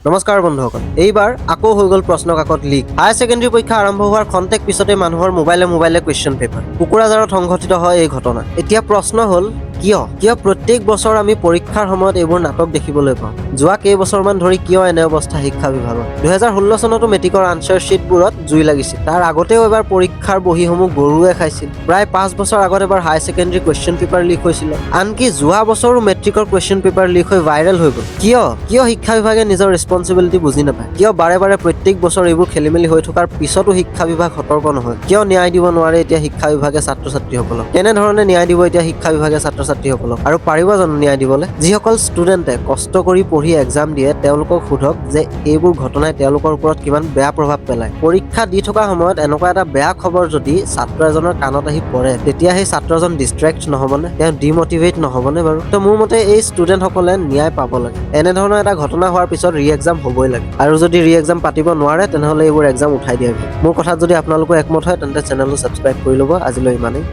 নমস্কাৰ বন্ধুসকল এইবাৰ আকৌ হৈ গ'ল প্ৰশ্ন কাকত লিক হায়াৰ ছেকেণ্ডাৰী পৰীক্ষা আৰম্ভ হোৱাৰ খন্তেক পিছতে মানুহৰ মোবাইলে কুৱেশ্যন পেপাৰ কুকুৰাজাৰত সংঘটিত হয় এই ঘটনা এতিয়া প্ৰশ্ন হ'ল কিয় প্ৰত্যেক বছৰ আমি পৰীক্ষাৰ সময়ত এইবোৰ নাটক দেখিবলৈ পাওঁ যোৱা কেইবছৰমান ধৰি কিয় এনে অৱস্থা শিক্ষা বিভাগৰ 2016 চনতো মেট্ৰিকৰ আনচাৰ শ্বীটবোৰত জুই লাগিছিল তাৰ আগতেও এবাৰ পৰীক্ষাৰ বহীসমূহ গৰুৱে খাইছিল প্ৰায় 5 বছৰ আগত এবাৰ higher secondary question paper leak হৈছিল আনকি যোৱা বছৰো মেট্ৰিকৰ কুৱেশ্যন পেপাৰ লিক হৈ ভাইৰেল হৈ গ'ল কিয় শিক্ষা বিভাগে নিজৰ ৰেছপন্সিবিলিটি বুজি নাপায় কিয় বাৰে প্ৰত্যেক বছৰ এইবোৰ খেলিমেলি হৈ থকাৰ পিছতো শিক্ষা বিভাগ সতৰ্ক নহয় কিয় ন্যায় দিব নোৱাৰে এতিয়া শিক্ষা বিভাগে ছাত্ৰ ছাত্ৰীসকলক কেনেধৰণে ন্যায় দিব এতিয়া শিক্ষা বিভাগে ছাত্ৰ ছাত্ৰীসকলক আৰু পাৰিব জানো ন্যায় দিবলৈ যিসকল ষ্টুডেণ্টে কষ্ট কৰি পঢ়ি এক্সাম দিয়ে তেওঁলোকক সোধক যে এইবোৰ ঘটনাই তেওঁলোকৰ ওপৰত কিমান বেয়া প্ৰভাৱ পেলায় পৰীক্ষা দি থকা সময়ত এনেকুৱা এটা বেয়া খবৰ যদি ছাত্ৰ এজনৰ কাণত আহি পৰে তেতিয়া সেই ছাত্ৰজন ডিষ্ট্ৰেক্ট নহ'বনে তেওঁ ডিমটিভেট নহ'বনে বাৰু তো মোৰ মতে এই ষ্টুডেণ্টসকলে ন্যায় পাব লাগে এনেধৰণৰ এটা ঘটনা হোৱাৰ পিছত ৰি এক্সাম হ'বই লাগে আৰু যদি ৰি এক্সাম পাতিব নোৱাৰে তেনেহ'লে এইবোৰ এক্সাম উঠাই দিয়া মোৰ কথাত যদি আপোনালোকৰ একমত হয় তেন্তে চেনেলটো ছাবস্ক্ৰাইব কৰি ল'ব আজিলৈ ইমানেই